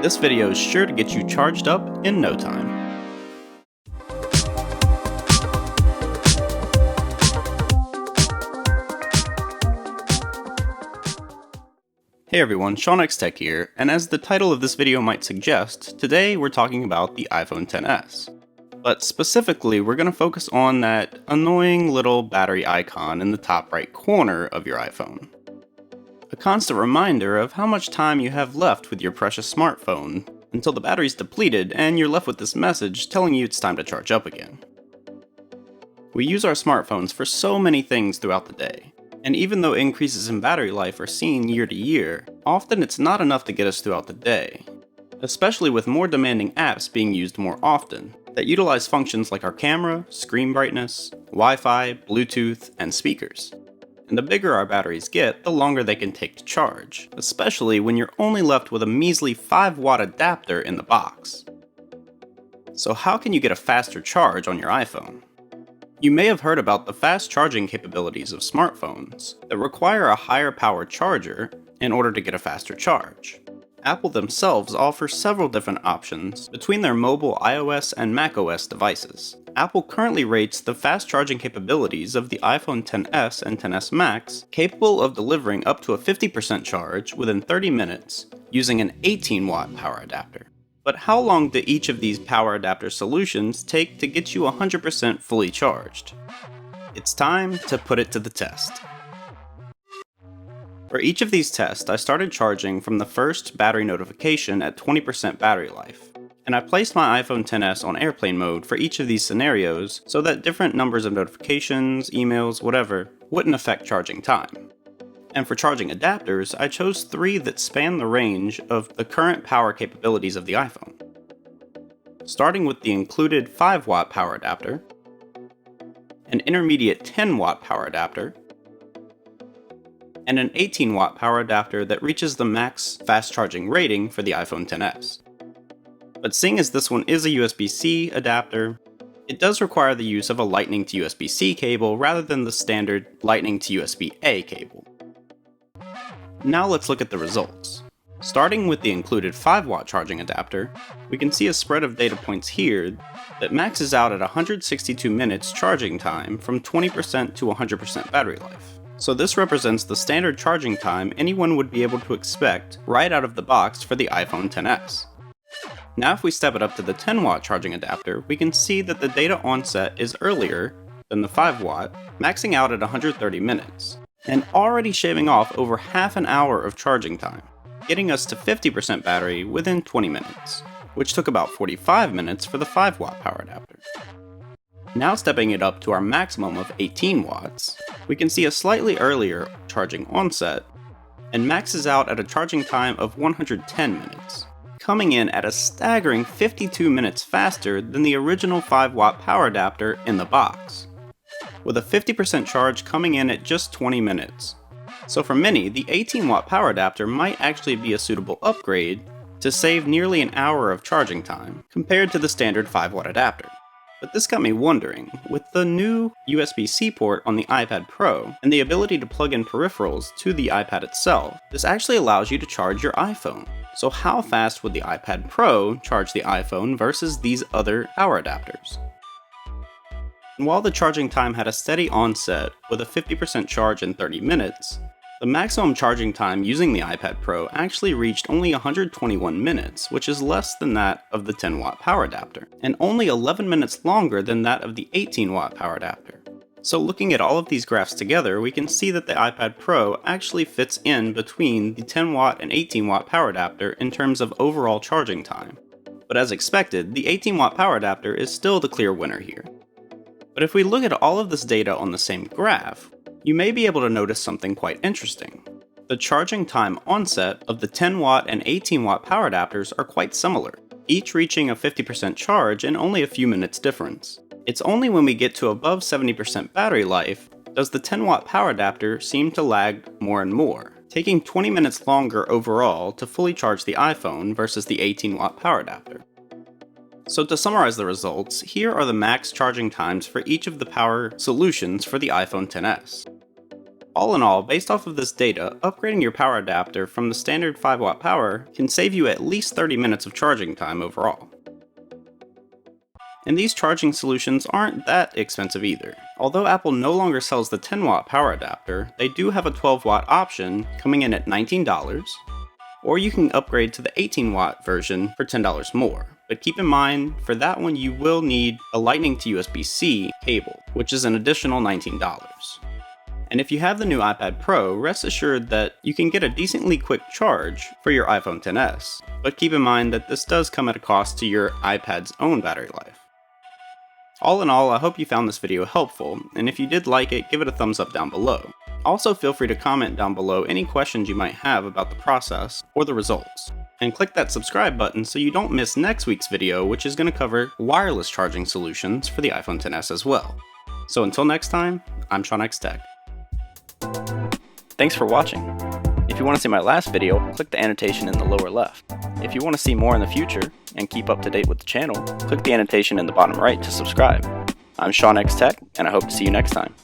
This video is sure to get you charged up in no time. Hey everyone, SeanXTech here, and as the title of this video might suggest, today we're talking about the iPhone XS. But specifically, we're going to focus on that annoying little battery icon in the top right corner of your iPhone. A constant reminder of how much time you have left with your precious smartphone until the battery's depleted and you're left with this message telling you it's time to charge up again. We use our smartphones for so many things throughout the day, and even though increases in battery life are seen year to year, often it's not enough to get us throughout the day, especially with more demanding apps being used more often that utilize functions like our camera, screen brightness, Wi-Fi, Bluetooth, and speakers. And the bigger our batteries get, the longer they can take to charge, especially when you're only left with a measly 5-watt adapter in the box. So how can you get a faster charge on your iPhone? You may have heard about the fast charging capabilities of smartphones that require a higher power charger in order to get a faster charge. Apple themselves offer several different options between their mobile iOS and macOS devices. Apple currently rates the fast charging capabilities of the iPhone XS and XS Max capable of delivering up to a 50% charge within 30 minutes using an 18-watt power adapter. But how long do each of these power adapter solutions take to get you 100% fully charged? It's time to put it to the test. For each of these tests, I started charging from the first battery notification at 20% battery life, and I placed my iPhone XS on airplane mode for each of these scenarios so that different numbers of notifications, emails, whatever, wouldn't affect charging time. And for charging adapters, I chose 3 that span the range of the current power capabilities of the iPhone. Starting with the included 5-watt power adapter, an intermediate 10-watt power adapter, and an 18-watt power adapter that reaches the max fast charging rating for the iPhone XS. But seeing as this one is a USB-C adapter, it does require the use of a Lightning to USB-C cable rather than the standard Lightning to USB-A cable. Now let's look at the results. Starting with the included 5-watt charging adapter, we can see a spread of data points here that maxes out at 162 minutes charging time from 20% to 100% battery life. So this represents the standard charging time anyone would be able to expect right out of the box for the iPhone XS. Now if we step it up to the 10-watt charging adapter, we can see that the data onset is earlier than the 5-watt, maxing out at 130 minutes, and already shaving off over half an hour of charging time, getting us to 50% battery within 20 minutes, which took about 45 minutes for the 5-watt power adapter. Now stepping it up to our maximum of 18 watts, we can see a slightly earlier charging onset, and maxes out at a charging time of 110 minutes, coming in at a staggering 52 minutes faster than the original 5-watt power adapter in the box, with a 50% charge coming in at just 20 minutes. So for many, the 18-watt power adapter might actually be a suitable upgrade to save nearly an hour of charging time compared to the standard 5-watt adapter. But this got me wondering, with the new USB-C port on the iPad Pro and the ability to plug in peripherals to the iPad itself, this actually allows you to charge your iPhone. So how fast would the iPad Pro charge the iPhone versus these other power adapters? And while the charging time had a steady onset with a 50% charge in 30 minutes, the maximum charging time using the iPad Pro actually reached only 121 minutes, which is less than that of the 10-watt power adapter, and only 11 minutes longer than that of the 18-watt power adapter. So looking at all of these graphs together, we can see that the iPad Pro actually fits in between the 10-watt and 18-watt power adapter in terms of overall charging time. But as expected, the 18-watt power adapter is still the clear winner here. But if we look at all of this data on the same graph, you may be able to notice something quite interesting. The charging time onset of the 10-watt and 18-watt power adapters are quite similar, each reaching a 50% charge in only a few minutes difference. It's only when we get to above 70% battery life does the 10-watt power adapter seem to lag more and more, taking 20 minutes longer overall to fully charge the iPhone versus the 18-watt power adapter. So to summarize the results, here are the max charging times for each of the power solutions for the iPhone XS. All in all, based off of this data, upgrading your power adapter from the standard 5-watt power can save you at least 30 minutes of charging time overall. And these charging solutions aren't that expensive either. Although Apple no longer sells the 10-watt power adapter, they do have a 12-watt option coming in at $19, or you can upgrade to the 18-watt version for $10 more. But keep in mind, for that one you will need a Lightning to USB-C cable, which is an additional $19. And if you have the new iPad Pro, rest assured that you can get a decently quick charge for your iPhone XS. But keep in mind that this does come at a cost to your iPad's own battery life. All in all, I hope you found this video helpful, and if you did like it, give it a thumbs up down below. Also feel free to comment down below any questions you might have about the process or the results. And click that subscribe button so you don't miss next week's video, which is going to cover wireless charging solutions for the iPhone XS as well. So until next time, I'm Sean X Tech. Thanks for watching. If you want to see my last video, click the annotation in the lower left. If you want to see more in the future and keep up to date with the channel, click the annotation in the bottom right to subscribe. I'm Sean X Tech, and I hope to see you next time.